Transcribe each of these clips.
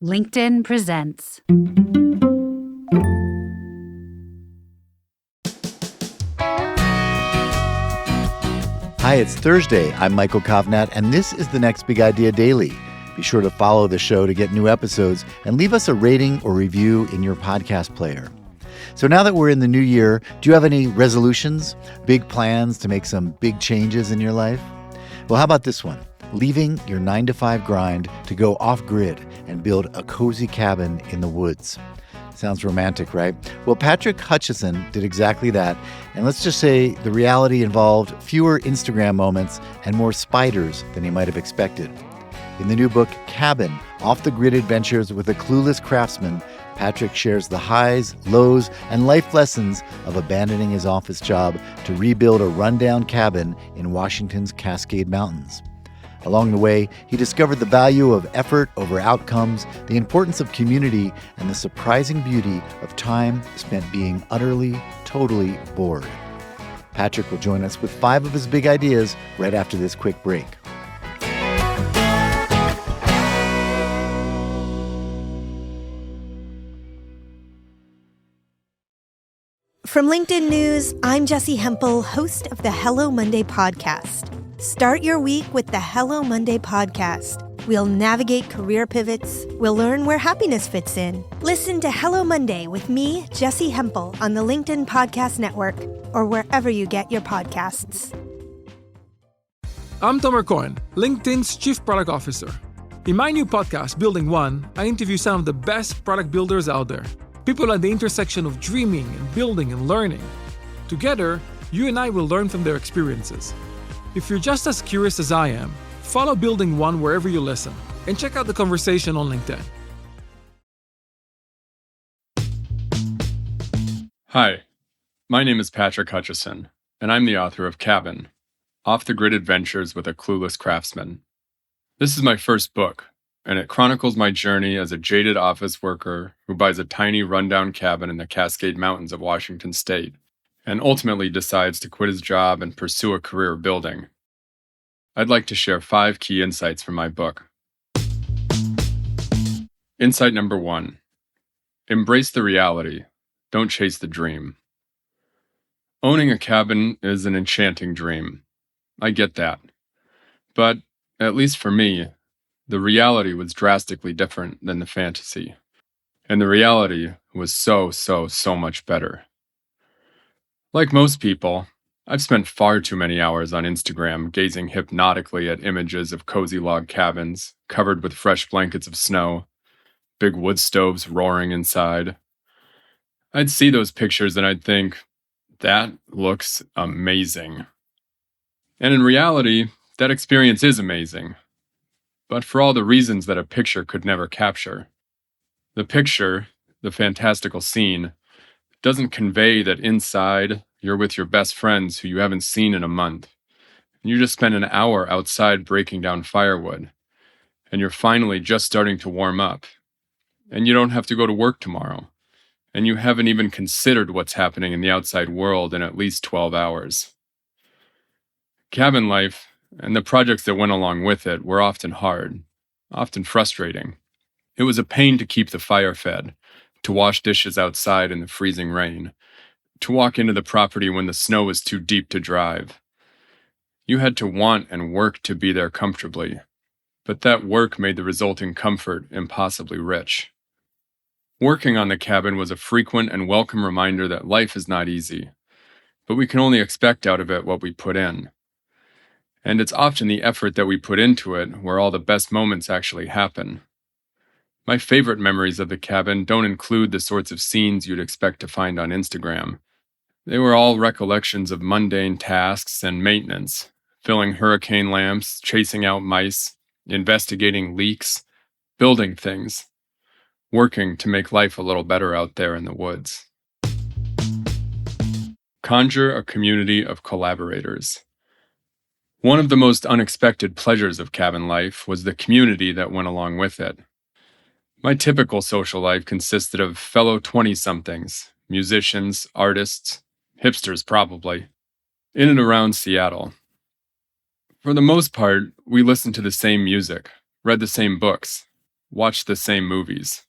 LinkedIn presents. Hi, it's Thursday. I'm Michael Kovnat, and this is the Next Big Idea Daily. Be sure to follow the show to get new episodes and leave us a rating or review in your podcast player. So now that we're in the new year, do you have any resolutions, big plans to make some big changes in your life? Well, how about this one? Leaving your 9-to-5 grind to go off-grid and build a cozy cabin in the woods. Sounds romantic, right? Well, Patrick Hutchison did exactly that. And let's just say the reality involved fewer Instagram moments and more spiders than he might have expected. In the new book, Cabin, Off-the-Grid Adventures with a Clueless Craftsman, Patrick shares the highs, lows, and life lessons of abandoning his office job to rebuild a rundown cabin in Washington's Cascade Mountains. Along the way, he discovered the value of effort over outcomes, the importance of community, and the surprising beauty of time spent being utterly, totally bored. Patrick will join us with 5 of his big ideas right after this quick break. From LinkedIn News, I'm Jessie Hempel, host of the Hello Monday podcast. Start your week with the Hello Monday podcast. We'll navigate career pivots. We'll learn where happiness fits in. Listen to Hello Monday with me, Jessie Hempel, on the LinkedIn Podcast Network or wherever you get your podcasts. I'm Tomer Cohen, LinkedIn's Chief Product Officer. In my new podcast, Building One, I interview some of the best product builders out there. People at the intersection of dreaming and building and learning. Together, you and I will learn from their experiences. If you're just as curious as I am, follow Building One wherever you listen, and check out the conversation on LinkedIn. Hi, my name is Patrick Hutchison, and I'm the author of Cabin, Off-the-Grid Adventures with a Clueless Craftsman. This is my first book, and it chronicles my journey as a jaded office worker who buys a tiny rundown cabin in the Cascade Mountains of Washington State, and ultimately decides to quit his job and pursue a career building. I'd like to share 5 key insights from my book. Insight number 1. Embrace the reality. Don't chase the dream. Owning a cabin is an enchanting dream. I get that. But, at least for me, the reality was drastically different than the fantasy. And the reality was so much better. Like most people, I've spent far too many hours on Instagram gazing hypnotically at images of cozy log cabins covered with fresh blankets of snow, big wood stoves roaring inside. I'd see those pictures and I'd think, that looks amazing. And in reality, that experience is amazing. But for all the reasons that a picture could never capture. The picture, the fantastical scene, doesn't convey that inside you're with your best friends who you haven't seen in a month. And you just spent an hour outside breaking down firewood. And you're finally just starting to warm up. And you don't have to go to work tomorrow. And you haven't even considered what's happening in the outside world in at least 12 hours. Cabin life, and the projects that went along with it, were often hard, often frustrating. It was a pain to keep the fire fed, to wash dishes outside in the freezing rain, to walk into the property when the snow was too deep to drive. You had to want and work to be there comfortably, but that work made the resulting comfort impossibly rich. Working on the cabin was a frequent and welcome reminder that life is not easy, but we can only expect out of it what we put in. And it's often the effort that we put into it where all the best moments actually happen. My favorite memories of the cabin don't include the sorts of scenes you'd expect to find on Instagram. They were all recollections of mundane tasks and maintenance, filling hurricane lamps, chasing out mice, investigating leaks, building things, working to make life a little better out there in the woods. Conjure a community of collaborators. One of the most unexpected pleasures of cabin life was the community that went along with it. My typical social life consisted of fellow 20-somethings, musicians, artists, hipsters probably, in and around Seattle. For the most part, we listened to the same music, read the same books, watched the same movies.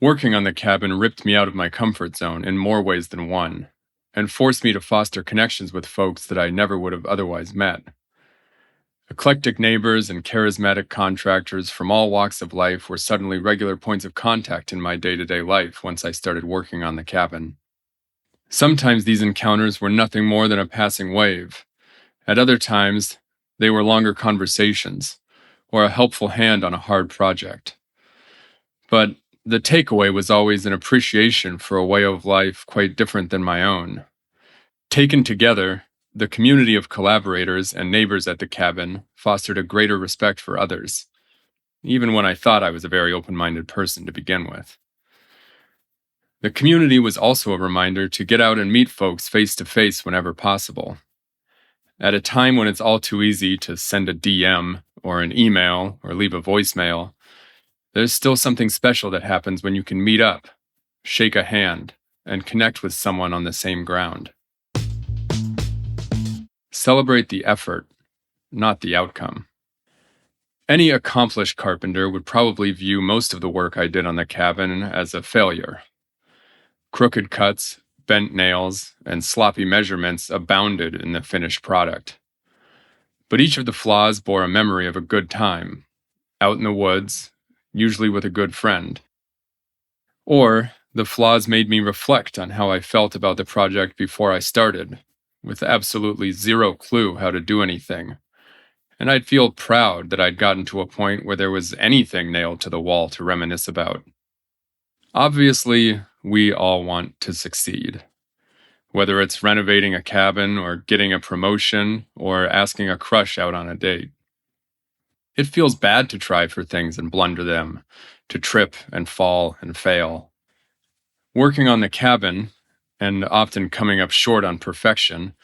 Working on the cabin ripped me out of my comfort zone in more ways than one, and forced me to foster connections with folks that I never would have otherwise met. Eclectic neighbors and charismatic contractors from all walks of life were suddenly regular points of contact in my day-to-day life once I started working on the cabin. Sometimes these encounters were nothing more than a passing wave. At other times, they were longer conversations, or a helpful hand on a hard project. But the takeaway was always an appreciation for a way of life quite different than my own. Taken together, the community of collaborators and neighbors at the cabin fostered a greater respect for others, even when I thought I was a very open-minded person to begin with. The community was also a reminder to get out and meet folks face-to-face whenever possible. At a time when it's all too easy to send a DM or an email or leave a voicemail, there's still something special that happens when you can meet up, shake a hand, and connect with someone on the same ground. Celebrate the effort, not the outcome. Any accomplished carpenter would probably view most of the work I did on the cabin as a failure. Crooked cuts, bent nails, and sloppy measurements abounded in the finished product. But each of the flaws bore a memory of a good time, out in the woods, usually with a good friend. Or the flaws made me reflect on how I felt about the project before I started, with absolutely zero clue how to do anything. And I'd feel proud that I'd gotten to a point where there was anything nailed to the wall to reminisce about. Obviously, we all want to succeed. Whether it's renovating a cabin or getting a promotion or asking a crush out on a date. It feels bad to try for things and blunder them, to trip and fall and fail. Working on the cabin, and often coming up short on perfection,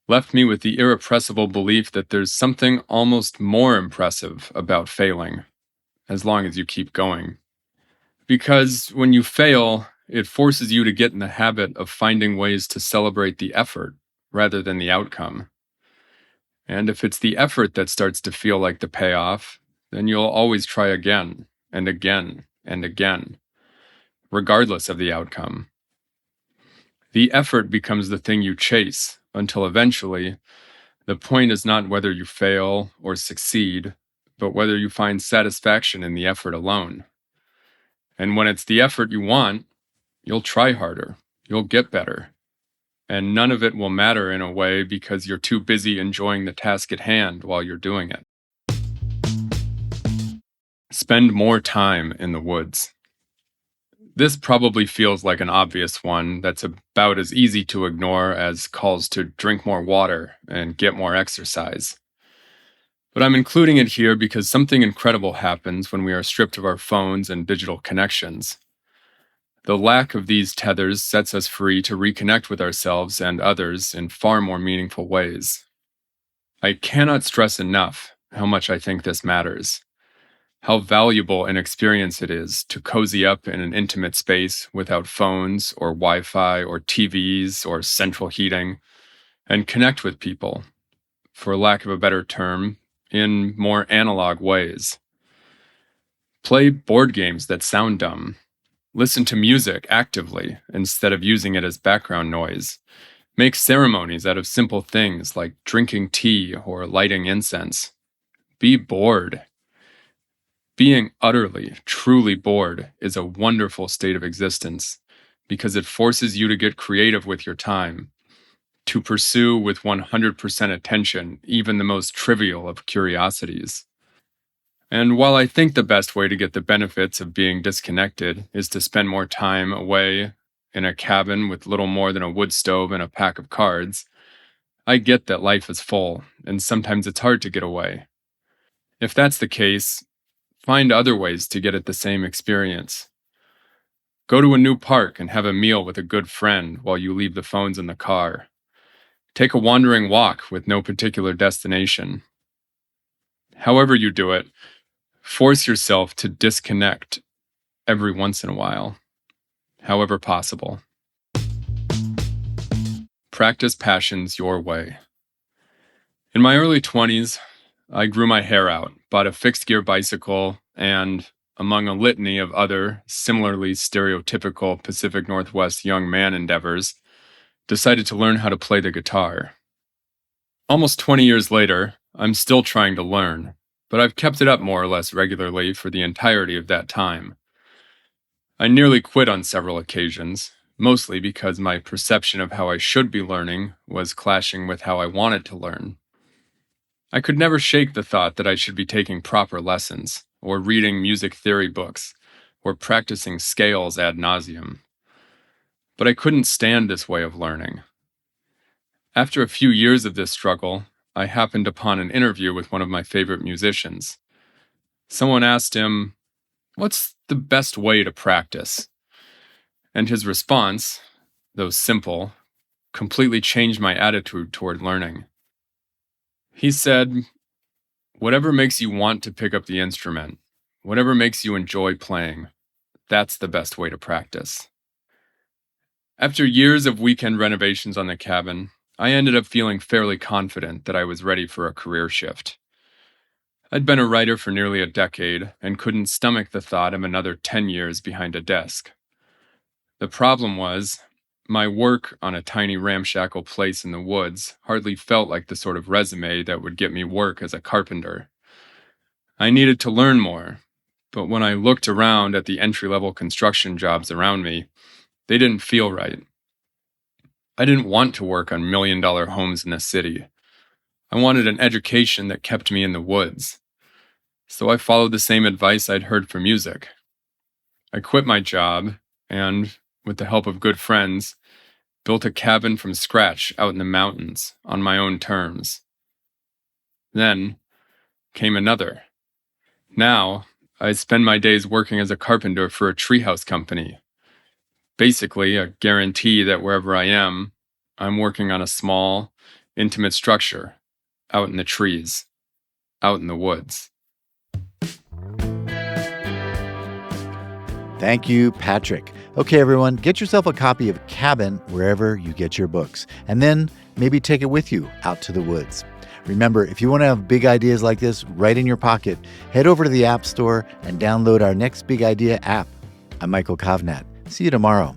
left me with the irrepressible belief that there's something almost more impressive about failing, as long as you keep going. Because when you fail, it forces you to get in the habit of finding ways to celebrate the effort rather than the outcome. And if it's the effort that starts to feel like the payoff, then you'll always try again and again and again, regardless of the outcome. The effort becomes the thing you chase until eventually, the point is not whether you fail or succeed, but whether you find satisfaction in the effort alone. And when it's the effort you want, you'll try harder, you'll get better. And none of it will matter in a way because you're too busy enjoying the task at hand while you're doing it. Spend more time in the woods. This probably feels like an obvious one that's about as easy to ignore as calls to drink more water and get more exercise. But I'm including it here because something incredible happens when we are stripped of our phones and digital connections. The lack of these tethers sets us free to reconnect with ourselves and others in far more meaningful ways. I cannot stress enough how much I think this matters. How valuable an experience it is to cozy up in an intimate space without phones or Wi-Fi or TVs or central heating, and connect with people, for lack of a better term, in more analog ways. Play board games that sound dumb. Listen to music actively instead of using it as background noise. Make ceremonies out of simple things like drinking tea or lighting incense. Be bored. Being utterly, truly bored is a wonderful state of existence because it forces you to get creative with your time, to pursue with 100% attention even the most trivial of curiosities. And while I think the best way to get the benefits of being disconnected is to spend more time away in a cabin with little more than a wood stove and a pack of cards, I get that life is full, and sometimes it's hard to get away. If that's the case, find other ways to get at the same experience. Go to a new park and have a meal with a good friend while you leave the phones in the car. Take a wandering walk with no particular destination. However you do it, force yourself to disconnect every once in a while, however possible. Practice passions your way. In my early 20s, I grew my hair out, bought a fixed-gear bicycle, and, among a litany of other, similarly stereotypical Pacific Northwest young man endeavors, decided to learn how to play the guitar. Almost 20 years later, I'm still trying to learn, but I've kept it up more or less regularly for the entirety of that time. I nearly quit on several occasions, mostly because my perception of how I should be learning was clashing with how I wanted to learn. I could never shake the thought that I should be taking proper lessons, or reading music theory books, or practicing scales ad nauseum. But I couldn't stand this way of learning. After a few years of this struggle, I happened upon an interview with one of my favorite musicians. Someone asked him, "What's the best way to practice?" And his response, though simple, completely changed my attitude toward learning. He said, "Whatever makes you want to pick up the instrument, whatever makes you enjoy playing, that's the best way to practice." After years of weekend renovations on the cabin, I ended up feeling fairly confident that I was ready for a career shift. I'd been a writer for nearly a decade and couldn't stomach the thought of another 10 years behind a desk. The problem was, my work on a tiny ramshackle place in the woods hardly felt like the sort of resume that would get me work as a carpenter. I needed to learn more, but when I looked around at the entry-level construction jobs around me, they didn't feel right. I didn't want to work on million-dollar homes in the city. I wanted an education that kept me in the woods. So I followed the same advice I'd heard for music. I quit my job and, with the help of good friends, built a cabin from scratch out in the mountains on my own terms. Then came another. Now, I spend my days working as a carpenter for a treehouse company. Basically, a guarantee that wherever I am, I'm working on a small, intimate structure, out in the trees, out in the woods. Thank you, Patrick. Okay, everyone, get yourself a copy of Cabin wherever you get your books, and then maybe take it with you out to the woods. Remember, if you want to have big ideas like this right in your pocket, head over to the App Store and download our Next Big Idea app. I'm Michael Kovnat. See you tomorrow.